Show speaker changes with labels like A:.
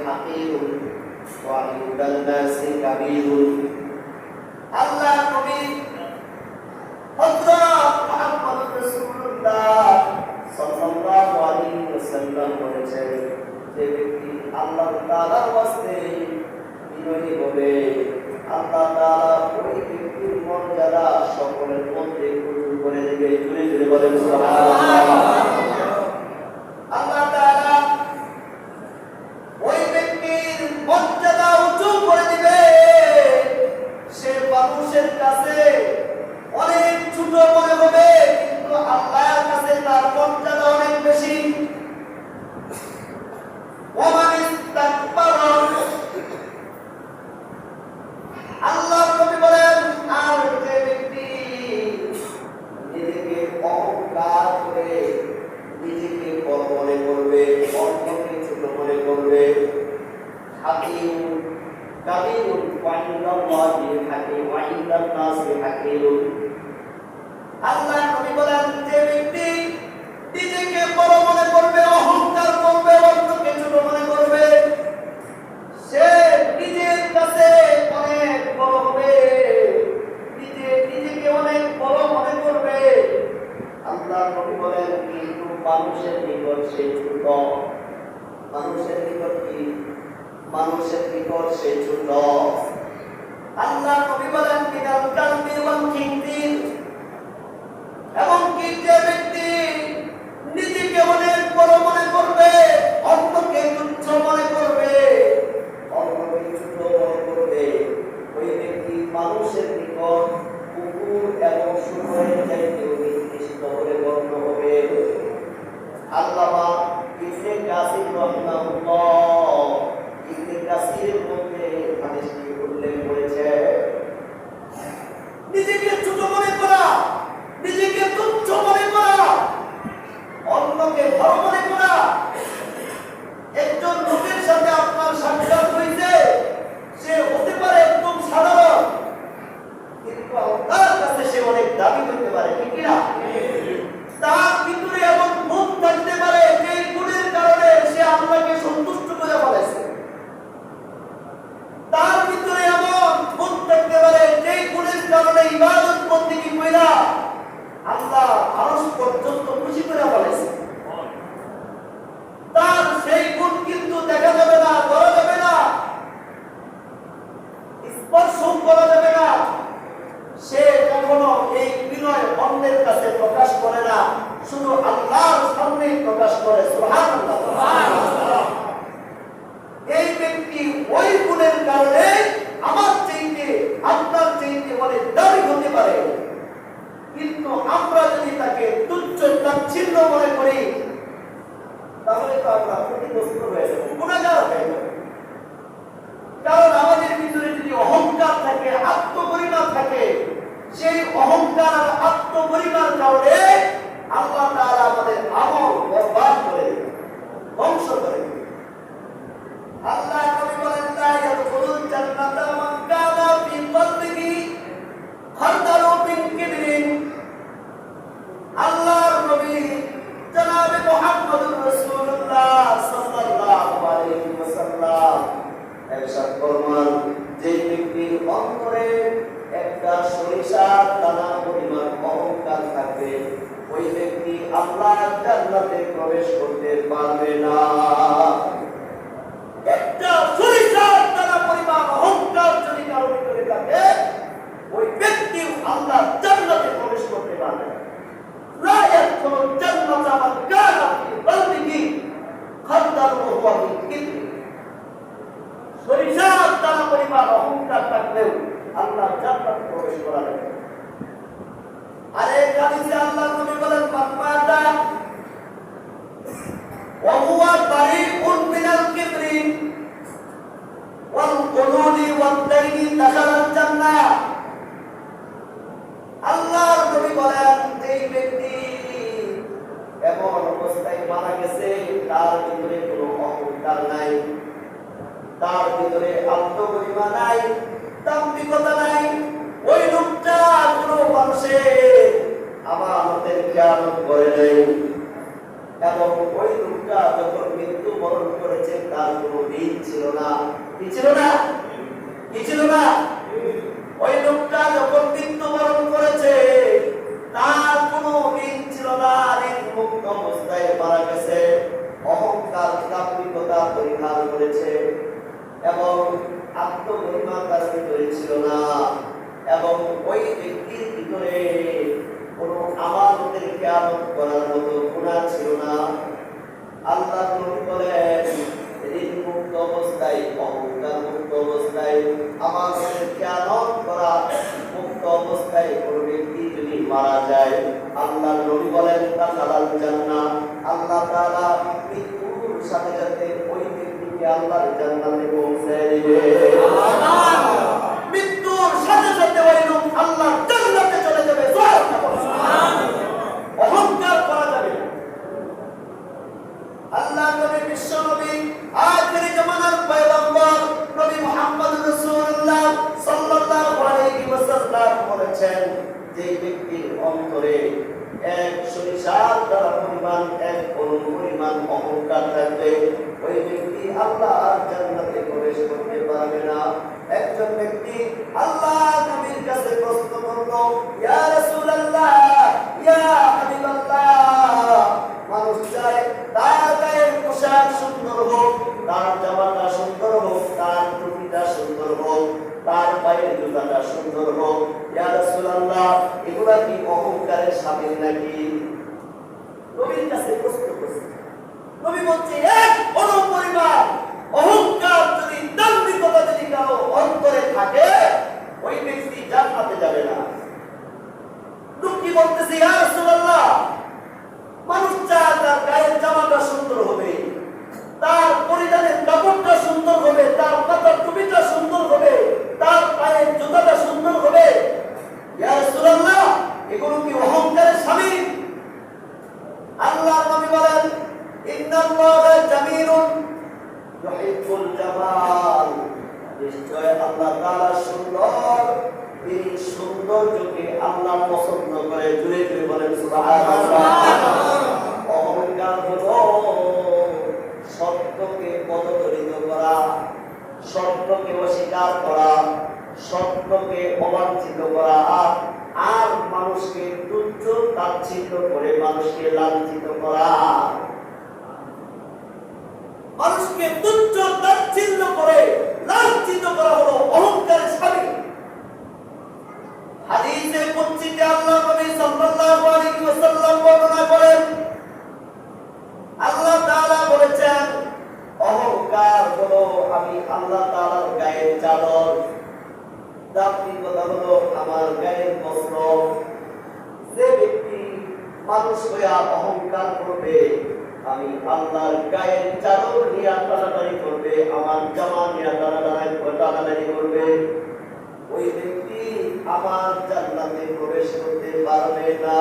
A: হাকিরুন ওয়া ইনদান নাসি কাবীরুন। আল্লাহ নবী হযরত মুহাম্মদ রাসূলুল্লাহ সাল্লাল্লাহু আলাইহি ওয়াসাল্লাম বলেছেন, যে ব্যক্তি আল্লাহ তাআলার ওয়াস্তে বিনয়ী হবে, আল্লাহ তাআলা ওই ব্যক্তির মর্যাদা সকলের মধ্যে উঁচু করে দেবে। জোরে জোরে বলেন সুবহানাল্লাহ। আল্লাহ তাআলা ওই ব্যক্তির মর্যাদা উঁচু করে দিবে। সে মানুষের কাছে অনেক ছোট মনে হবে, কিন্তু আল্লাহর কাছে তার মর্যাদা অনেক বেশি। আল্লাহ নবী বলেন, আর যে ব্যক্তি নিজেকে অহংকার করে নিজেকে বড় মনে করবে, অন্যকে ছোট মনে করবে, হাকিম কাবীরুন ওয়া ইনদাল্লাহি হাকিম ওয়া ইনদান নাসি হাকিরুন। আল্লাহ নবী বলেন, যে ব্যক্তি নিজেকে বড় মনে করবে, অহংকার করবে, অন্যকে ছোট মনে করবে, সে নিজের কাছে অনেক বড় হবে, নিজেকে অনেক বড় মনে করবে। আল্লাহ নবী বলেন, কিন্তু মানুষের নিকট সে ছোট। মানুষের নিকট কি? মানুষের নিকট সে ছোট। আল্লাহ নবী বলেন, মিনাল কালবি ওয়াল খিনজির। এবং কি যে ব্যক্তি নিজেকে অনেক বড় মনে করবে, অন্যকে তুচ্ছ মনে করবে, অন্যকে ছোট মনে করবে, ওই ব্যক্তি মানুষের নিকট কুকুর এবং শুকরের চাইতে নিকৃষ্ট বলে গণ্য হবে। আল্লামা ইবনে কাসির রাহিমাহুল্লাহ ইবনে কাসিরের মধ্যে হাদিসটি উল্লেখ করেছে, নিজেকে ছোট মনে করা, নিজেকে তুচ্ছ মনে করা, অন্যকে বড় মনে করা। একজন লোকের সাথে আপনার সাক্ষাৎ হয়েছে, সে হতে পারে একদম সাধারণ, কিন্তু আল্লাহর কাছে সে অনেক দাবি করতে পারে, ঠিক না? তার ভিতরে এমন গুণ থাকতে পারে যে গুণের কারণে সে আল্লাহকে সন্তুষ্ট করে ফেলেছে। তার ভিতরে এমন গুণ থাকতে পারে যে গুণের কারণে ইবাদত বন্দেগী কইরা আল্লাহ আরশ পর্যন্ত খুশি করে ফেলেছে। তার সেই গুণ কিন্তু দেখা যাবে না, করা যাবে না, স্পর্শ করা যাবে না। সে কখনো এই বিনয় অন্যের কাছে প্রকাশ করে না, শুধু আল্লাহর সামনে প্রকাশ করে। সুবহানাল্লাহ, সুবহানাল্লাহ। এই ব্যক্তি ওই গুণের কারণে আমার চাইতে আপনার চাইতে অনেক দামি হতে পারে, কিন্তু আমরা যদি তাকে তুচ্ছ তাচ্ছিন্ন মনে করি, তাহলে তো আমরা ক্ষতিগ্রস্ত হয়ে যাব, গুনাহগার হয়ে যাব। কারণ আমাদের ভিতরে যদি অহংকার থাকে, আত্মপরিমাণ থাকে, সেই অহংকার আর আত্মপরিমাণ কারণে আল্লাহ তাআলা আমাদের আমল বরবাদ করে দেবে, ধ্বংস করে দেবে। আল্লাহ নবী বলেন, লা ইয়াদখুলুল জান্নাতা মান কানা ফি কলবিহি খারদালু মিন কিবরিন। আল্লাহর নবী জনাবে মুহাম্মদুর রাসূলুল্লাহ সাল্লাল্লাহু আলাইহি ওয়াসাল্লাম ইরশাদ ফরমান, যে ব্যক্তির অন্তরে একটা সরিষার দানা পরিমাণ অহংকার থাকবে, ওই ব্যক্তি আল্লাহর জান্নাতে প্রবেশ করতে পারবে না। একটা সরিষার দানা পরিমাণ অহংকার যদি কারো ভিতরে থাকে, ওই ব্যক্তি আল্লাহর জান্নাতে প্রবেশ করতে পারবে না। লা ইয়াদখুলুল জান্নাতা মান কানা ফি কলবিহি খারদালু ওয়া ফি কিবরিন। সরিষার দানা পরিমাণ অহংকার থাকলেও আল্লাহ জান্নাতে প্রবেশ করা যাবে। আরেক হাদিসে আল্লাহ নবী বলেন, মাতা ওয়া হুয়া বারিউন মিনাল কিবরি ওয়াল কুলুলি ওয়াদ দাইনি দাখালাল জান্নাহ। আল্লাহর নবী বলেন, যে ব্যক্তি এমন অবস্থায় মারা গেছে, তার ভিতরে কোনো অহংকার নাই, তার ভিতরে আত্মগরিমা নাই, দাম্ভিকতা নাই, ওই লোকটা কোনো মানুষের আমানতের খেয়ানত করে নাই, এবং ওই লোকটা যখন মৃত্যুবরণ করেছে তার কোনো ঋণ ছিল না। কি ছিল না? কি ছিল না? ওই লোকটা যখন মৃত্যুবরণ করেছে তার কোনো ঋণ ছিল না, ঋণ মুক্ত অবস্থায় মারা গেছে। অহংকার কাপুরিকতা পরিহার করেছে এবং আত্মমহিমা তার ভিতরে ছিল না, এবং ওই ব্যক্তির ভিতরে কোনো আমানতের খেয়ানত করার মতো গুনাহ ছিল না। আল্লাহ নবী বলেন, ঋণ মুক্ত অবস্থায়, অহংকার মুক্ত অবস্থায়, আমানতের খেয়ানত করা মুক্ত অবস্থায় কোনো ব্যক্তি যদি মারা যায়, আল্লাহ নবী বলেন দাখালাল জান্নাহ। আল্লাহ তাআলা মৃত্যুর সাথে সাথে ওই ব্যক্তিকে আল্লাহর জান্নাতে পৌঁছে দিবে। মৃত্যুর সাথে সাথে ওই লোক আল্লাহর জান্নাতে চলে যাবে। অহংকার করা যাবে না। আল্লাহ নবী, বিশ্ব নবী, আখিরি জামানার পয়গম্বর নবী মুহাম্মদ রাসূলুল্লাহ সাল্লাল্লাহু আলাইহি ওয়াসাল্লাম বলেছেন, যে ব্যক্তির অন্তরে এক সরিষার দ্বারা পরিমাণ, এক পরিমাণ অহংকার থাকবে, ওই ব্যক্তি আল্লাহর জান্নাতে প্রবেশ করতে পারবে না। একজন ব্যক্তি আল্লাহ নবীর কাছে প্রশ্ন করল, ইয়া রাসূলুল্লাহ, ইয়া হাবিবাল্লাহ, মানুষ চায় তার গায়ের পোশাক সুন্দর হোক, তার জামাটা সুন্দর হোক, তার টুপিটা সুন্দর হোক, তার পায়ের জুতাটা সুন্দর হোক, ইয়া রাসূলুল্লাহ, এগুলা কি অহংকারের শামিল নাকি? নবীর কাছে প্রশ্ন করছে। নবী বলছে, এক পরিমাণ অহংকার যদি, দাম্ভিকতা যদি কারো অন্তরে থাকে, ওই ব্যক্তি জান্নাতে যাবে না। লোক কি বলতেছে, ইয়া রাসূলুল্লাহ, মানুষ চায় তার গায়ের জামাটা সুন্দর হবে, তার পরিধানের কাপড়টা সুন্দর হবে, তার মাথার টুপিটা সুন্দর হবে, তার পায়ের জুতাটা সুন্দর হবে। ইয়া রাসূলুল্লাহ, এগুলো কি অহংকারের শামিল? আল্লাহর নবী বলেন, ইন্নাল্লাহা জামিলুন ইউহিব্বুল জামাল। নিশ্চয় আল্লাহ তাআলা সুন্দর, তিনি সৌন্দর্যকে আল্লাহ পছন্দ করে। জুড়ে জুড়ে বলেন সুবহানাল্লাহ। অহংকার হলো সত্যকে পদদলিত করা, সত্যকে অস্বীকার করা, সত্যকে অবাঞ্ছিত করা, আর মানুষকে তুচ্ছ তাচ্ছিল্য করে মানুষকে লাঞ্ছিত করা। মানুষকে তুচ্ছ তাচ্ছিল্য করে লাঞ্ছিত করা হলো অহংকারের শামিল। হাদিসে কুদসিতে আল্লাহ নবী সাল্লাল্লাহু আলাইহি ওয়াসাল্লাম বর্ণনা করেন, আল্লাহ তাআলা বলেছেন, অহংকার হলো আমি আল্লাহ তাআলার গায়ের চাদর, দাম্ভিকতা হলো আমার গায়ের বস্ত্র। যে ব্যক্তি মানুষ হইয়া অহংকার করবে, আমি আল্লাহর গায়ের চাদর নিয়ে টানাটানি করবে, আমার জামা নিয়ে টানাটানি করবে, ওই ব্যক্তি আমার জান্নাতে প্রবেশ করতে পারবে না।